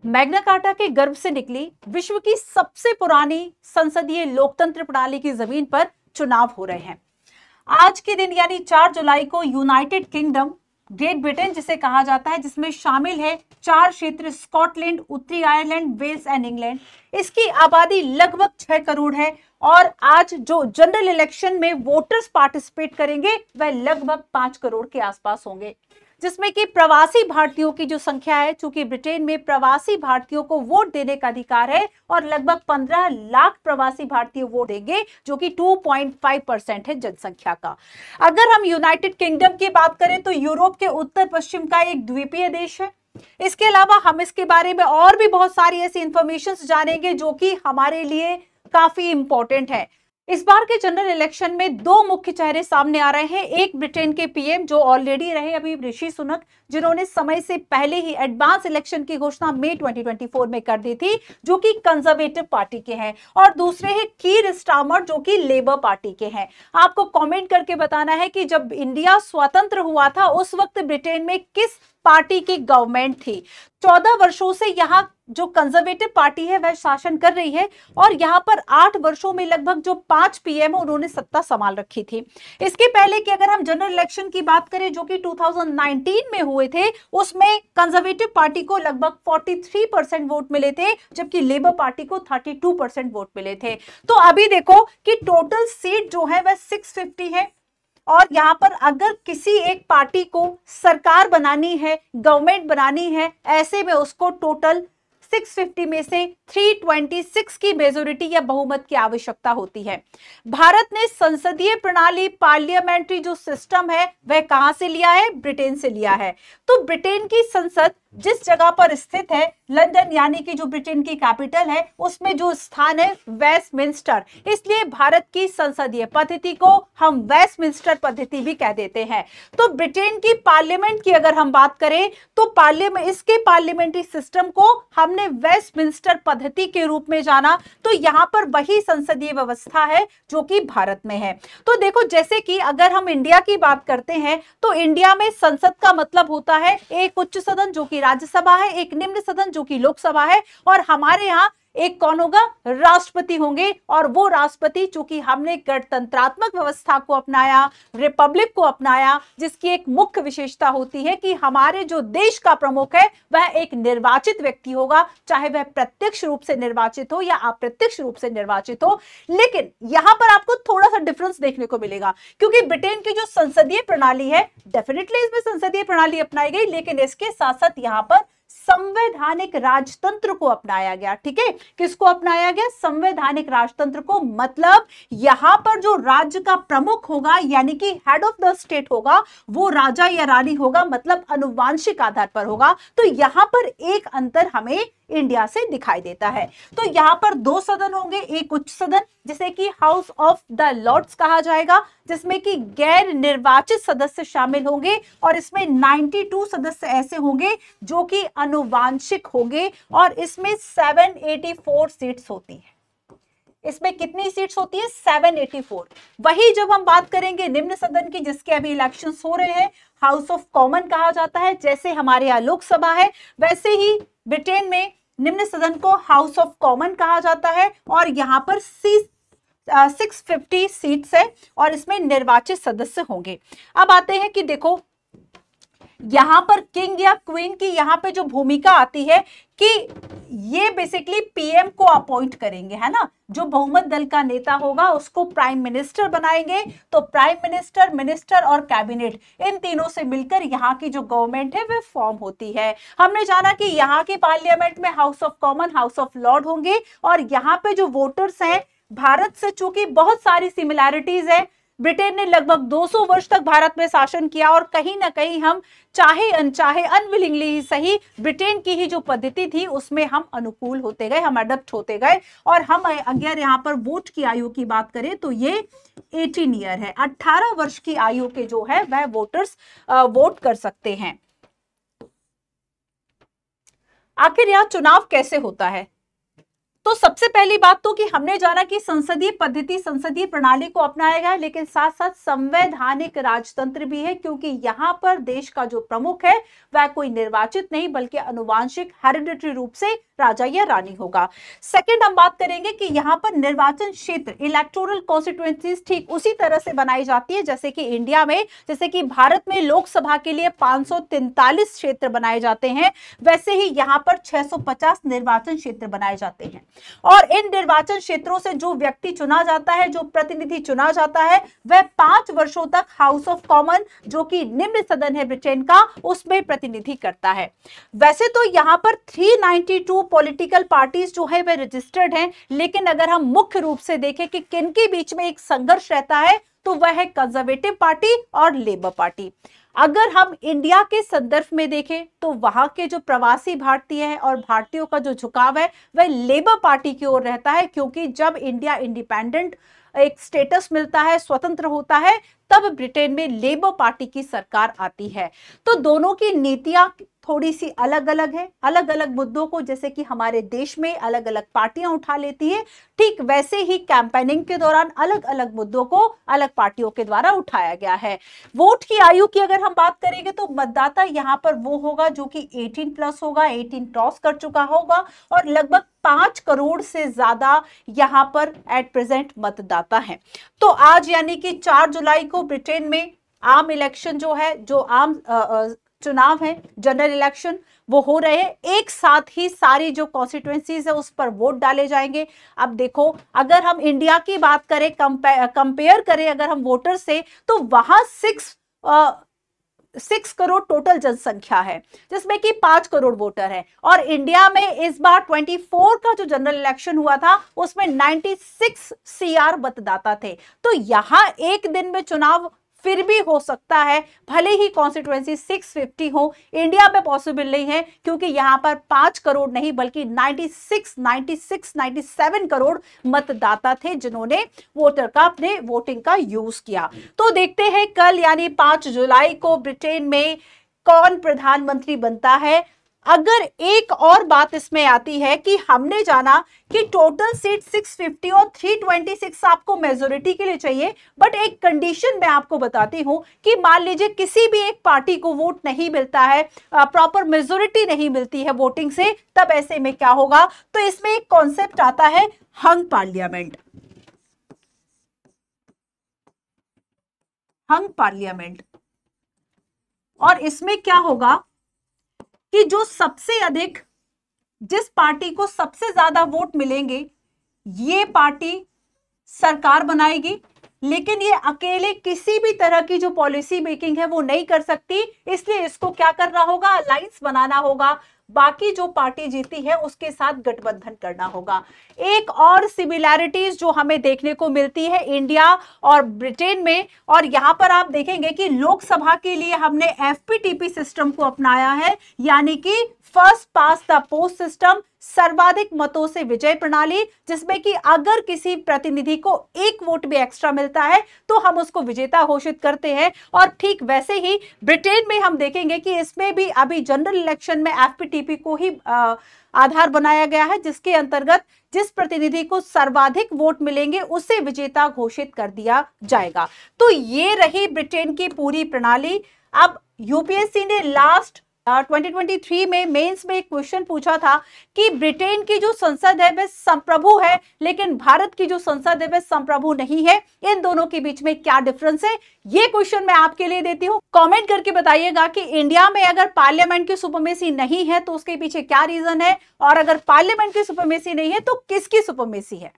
Magna carta के गर्भ से निकली विश्व की सबसे पुरानी संसदीय लोकतंत्र प्रणाली की जमीन पर चुनाव हो रहे हैं। आज के दिन यानी 4 जुलाई को यूनाइटेड किंगडम, ग्रेट ब्रिटेन जिसे कहा जाता है, जिसमें शामिल है 4 क्षेत्र स्कॉटलैंड, उत्तरी आयरलैंड, वेल्स एंड इंग्लैंड। इसकी आबादी लगभग 6 करोड़ है और आज जो जनरल इलेक्शन में वोटर्स पार्टिसिपेट करेंगे वह लगभग 5 करोड़ के आसपास होंगे, जिसमें कि प्रवासी भारतीयों की जो संख्या है, चूंकि ब्रिटेन में प्रवासी भारतीयों को वोट देने का अधिकार है और लगभग 15 लाख प्रवासी भारतीय वोट देंगे, जो कि 2.5% है जनसंख्या का। अगर हम यूनाइटेड किंगडम की बात करें तो यूरोप के उत्तर पश्चिम का एक द्वीपीय देश है। इसके अलावा हम इसके बारे में और भी बहुत सारी ऐसी इंफॉर्मेशन जानेंगे जो कि हमारे लिए काफी इंपॉर्टेंट है। इस बार के जनरल इलेक्शन में 2 मुख्य चेहरे सामने आ रहे हैं। एक ब्रिटेन के पीएम जो ऑलरेडी रहे अभी ऋषि सुनक, जिन्होंने समय से पहले ही एडवांस इलेक्शन की घोषणा मई 2024 में कर दी थी, जो कि कंजर्वेटिव पार्टी के हैं, और दूसरे हैं कीर स्टारमर जो कि लेबर पार्टी के हैं। आपको कमेंट करके बताना है कि जब इंडिया स्वतंत्र हुआ था उस वक्त ब्रिटेन में किस पार्टी की गवर्नमेंट थी। 14 वर्षों से यहाँ जो कंजर्वेटिव पार्टी है वह शासन कर रही है और यहाँ पर 8 वर्षों में लगभग जो 5 पीएम है उन्होंने सत्ता संभाल रखी थी। इसके पहले कि अगर हम जनरल इलेक्शन की बात करें जो कि 2019 में हुए थे, उसमें कंजर्वेटिव पार्टी को लगभग 43% वोट मिले थे, जबकि लेबर पार्टी को 32% वोट मिले थे। तो अभी देखो कि टोटल सीट जो है वह 650 है और यहाँ पर अगर किसी एक पार्टी को सरकार बनानी है, गवर्नमेंट बनानी है, ऐसे में उसको टोटल 650 में से 326 की मेजोरिटी या बहुमत की आवश्यकता होती है। भारत ने संसदीय प्रणाली, पार्लियामेंट्री जो सिस्टम है वह कहां से लिया है? ब्रिटेन से लिया है। तो ब्रिटेन की संसद जिस जगह पर स्थित है, लंदन यानी कि जो ब्रिटेन की कैपिटल है, उसमें जो स्थान है वेस्टमिंस्टर, इसलिए भारत की संसदीय पद्धति को हम वेस्टमिंस्टर पद्धति भी कह देते हैं। तो ब्रिटेन की पार्लियामेंट की अगर हम बात करें तो इसके पार्लियामेंट्री सिस्टम को हमने वेस्टमिंस्टर पद्धति के रूप में जाना। तो यहाँ पर वही संसदीय व्यवस्था है जो कि भारत में है। तो देखो, जैसे कि अगर हम इंडिया की बात करते हैं तो इंडिया में संसद का मतलब होता है एक उच्च सदन जो कि राज्यसभा है, एक निम्न सदन जो कि लोकसभा है, और हमारे यहाँ एक कौन होगा? राष्ट्रपति होंगे। और वो राष्ट्रपति, चूंकि हमने गणतंत्रात्मक व्यवस्था को अपनाया, रिपब्लिक को अपनाया, जिसकी एक मुख्य विशेषता होती है कि हमारे जो देश का प्रमुख है वह एक निर्वाचित व्यक्ति होगा, चाहे वह प्रत्यक्ष रूप से निर्वाचित हो या अप्रत्यक्ष रूप से निर्वाचित हो। लेकिन यहां पर आपको थोड़ा सा डिफरेंस देखने को मिलेगा, क्योंकि ब्रिटेन की जो संसदीय प्रणाली है, डेफिनेटली इसमें संसदीय प्रणाली अपनाई गई, लेकिन इसके साथ साथ यहां पर संवैधानिक राजतंत्र को अपनाया गया। ठीक है, किसको अपनाया गया? संवैधानिक राजतंत्र को। मतलब यहां पर जो राज्य का प्रमुख होगा यानी कि हेड ऑफ द स्टेट होगा, वो राजा या रानी होगा, मतलब अनुवांशिक आधार पर होगा। तो यहां पर एक अंतर हमें इंडिया से दिखाई देता है। तो यहां पर 2 सदन होंगे, एक उच्च सदन जिसे कि हाउस ऑफ द लॉर्ड्स कहा जाएगा, जिसमें कि गैर निर्वाचित सदस्य शामिल होंगे, और इसमें 92 सदस्य ऐसे होंगे जो कि अनुवांशिक होंगे, और इसमें 784 सीट्स होती है। इसमें कितनी सीट्स होती है? 784। वही जब हम बात करेंगे निम्न सदन की, जिसके अभी इलेक्शंस हो रहे हैं, हाउस ऑफ कॉमन कहा जाता है, जैसे हमारे यहाँ लोकसभा है वैसे ही ब्रिटेन में निम्न सदन को हाउस ऑफ कॉमन कहा जाता है, और यहाँ पर 650 सीट्स है और इसमें निर्वाचित सदस्य होंगे। अब आते हैं कि देखो यहां पर किंग या क्वीन की यहाँ पे जो भूमिका आती है कि ये बेसिकली पीएम को अपॉइंट करेंगे, है ना। जो बहुमत दल का नेता होगा उसको प्राइम मिनिस्टर बनाएंगे। तो प्राइम मिनिस्टर, मिनिस्टर और कैबिनेट, इन तीनों से मिलकर यहाँ की जो गवर्नमेंट है वह फॉर्म होती है। हमने जाना कि यहाँ की पार्लियामेंट में house of common, house of Lord होंगे, और यहाँ पे जो वोटर्स हैं, भारत से चूंकि बहुत सारी सिमिलैरिटीज है, ब्रिटेन ने लगभग 200 वर्ष तक भारत में शासन किया, और कहीं ना कहीं हम चाहे अनचाहे, अनविलिंगली ही सही, ब्रिटेन की ही जो पद्धति थी उसमें हम अनुकूल होते गए, हम अडप्ट होते गए। और हम अगर यहाँ पर वोट की आयु की बात करें तो ये 18 ईयर है, 18 वर्ष की आयु के जो है वह वोटर्स वोट कर सकते हैं। आखिर यहाँ चुनाव कैसे होता है? तो सबसे पहली बात तो कि हमने जाना कि संसदीय पद्धति, संसदीय प्रणाली को अपनाया गया, लेकिन साथ साथ संवैधानिक राजतंत्र भी है, क्योंकि यहाँ पर देश का जो प्रमुख है वह कोई निर्वाचित नहीं बल्कि अनुवांशिक हेरिडिटरी रूप से राजा या रानी होगा। सेकंड, हम बात करेंगे कि यहाँ पर निर्वाचन क्षेत्र, इलेक्टोरल कॉन्स्टिट्यूएंसीज ठीक उसी तरह से बनाई जाती है जैसे कि इंडिया में, जैसे कि भारत में लोकसभा के लिए 543 क्षेत्र बनाए जाते हैं, वैसे ही यहाँ पर 650 निर्वाचन क्षेत्र बनाए जाते हैं। और इन निर्वाचन क्षेत्रों से जो व्यक्ति चुना जाता है, जो प्रतिनिधि चुना जाता है, वह 5 वर्षों तक हाउस ऑफ कॉमन, जो कि निम्न सदन है ब्रिटेन का, उसमें प्रतिनिधि करता है। वैसे तो यहाँ पर 392 पॉलिटिकल पार्टीज जो है वह रजिस्टर्ड हैं, लेकिन अगर हम मुख्य रूप से देखें कि किन के बीच में एक संघर्ष रहता है तो वह है कंजर्वेटिव पार्टी और लेबर पार्टी। अगर हम इंडिया के संदर्भ में देखें तो वहां के जो प्रवासी भारतीय हैं और भारतीयों का जो झुकाव है वह लेबर पार्टी की ओर रहता है, क्योंकि जब इंडिया इंडिपेंडेंट एक स्टेटस मिलता है, स्वतंत्र होता है, तब ब्रिटेन में लेबर पार्टी की सरकार आती है। तो दोनों की नीतियां थोड़ी सी अलग अलग है, अलग अलग मुद्दों को जैसे कि हमारे देश में अलग अलग पार्टियां उठा लेती है, ठीक वैसे ही कैंपेनिंग के दौरान अलग अलग मुद्दों को अलग पार्टियों के द्वारा उठाया गया है। वोट की आयु की अगर हम बात करेंगे तो मतदाता यहाँ पर वो होगा जो कि 18+ होगा, 18 क्रॉस कर चुका होगा, और लगभग 5 करोड़ से ज्यादा यहाँ पर एट प्रेजेंट मतदाता हैं। तो आज यानी कि 4 जुलाई को ब्रिटेन में आम इलेक्शन जो है, जो आम चुनाव है, जनरल इलेक्शन, वो हो रहे हैं। एक साथ ही सारी जो कॉन्स्टिट्यूएंसीज है उस पर वोट डाले जाएंगे। अब देखो, अगर हम इंडिया की बात करें, कंपेयर करें अगर हम वोटर से, तो वहां 6 करोड़ टोटल जनसंख्या है, जिसमें कि 5 करोड़ वोटर है। और इंडिया में इस बार 24 का जो जनरल इलेक्शन हुआ था उसमें 96 CR मतदाता थे। तो यहां एक दिन में चुनाव फिर भी हो सकता है, भले ही कॉन्स्टिट्यूएंसी 650 हो, इंडिया में पॉसिबल नहीं है, क्योंकि यहां पर 5 करोड़ नहीं बल्कि 97 करोड़ मतदाता थे जिन्होंने वोटर का, अपने वोटिंग का यूज किया। तो देखते हैं कल यानी 5 जुलाई को ब्रिटेन में कौन प्रधानमंत्री बनता है। अगर एक और बात इसमें आती है कि हमने जाना कि टोटल सीट 650 और 326 आपको मेजोरिटी के लिए चाहिए, बट एक कंडीशन मैं आपको बताती हूं कि मान लीजिए किसी भी एक पार्टी को वोट नहीं मिलता है, प्रॉपर मेजोरिटी नहीं मिलती है वोटिंग से, तब ऐसे में क्या होगा। तो इसमें एक कॉन्सेप्ट आता है हंग पार्लियामेंट। हंग पार्लियामेंट, और इसमें क्या होगा कि जो सबसे अधिक, जिस पार्टी को सबसे ज्यादा वोट मिलेंगे, ये पार्टी सरकार बनाएगी, लेकिन ये अकेले किसी भी तरह की जो पॉलिसी मेकिंग है वो नहीं कर सकती, इसलिए इसको क्या करना होगा, अलायंस बनाना होगा, बाकी जो पार्टी जीती है उसके साथ गठबंधन करना होगा। एक और सिमिलैरिटीज जो हमें देखने को मिलती है इंडिया और ब्रिटेन में, और यहां पर आप देखेंगे कि लोकसभा के लिए हमने FPTP सिस्टम को अपनाया है, यानी कि first pass the post system, सर्वाधिक मतों से विजय प्रणाली, जिसमें कि अगर किसी प्रतिनिधि को एक वोट भी एक्स्ट्रा मिलता है तो हम उसको विजेता घोषित करते हैं। और ठीक वैसे ही ब्रिटेन में हम देखेंगे कि इसमें भी अभी जनरल इलेक्शन में FPTP को ही आधार बनाया गया है, जिसके अंतर्गत जिस प्रतिनिधि को सर्वाधिक वोट मिलेंगे उसे विजेता घोषित कर दिया जाएगा। तो ये रही ब्रिटेन की पूरी प्रणाली। अब UPSC ने लास्ट 2023 में मेंस में एक क्वेश्चन पूछा था कि ब्रिटेन की जो संसद है वह संप्रभु है, लेकिन भारत की जो संसद है वह संप्रभु नहीं है, इन दोनों के बीच में क्या डिफरेंस है, ये क्वेश्चन मैं आपके लिए देती हूँ। कमेंट करके बताइएगा कि इंडिया में अगर पार्लियामेंट की सुपरमेसी नहीं है तो उसके पीछे क्या रीजन है, और अगर पार्लियामेंट की सुपरमेसी नहीं है तो किसकी सुपरमेसी है।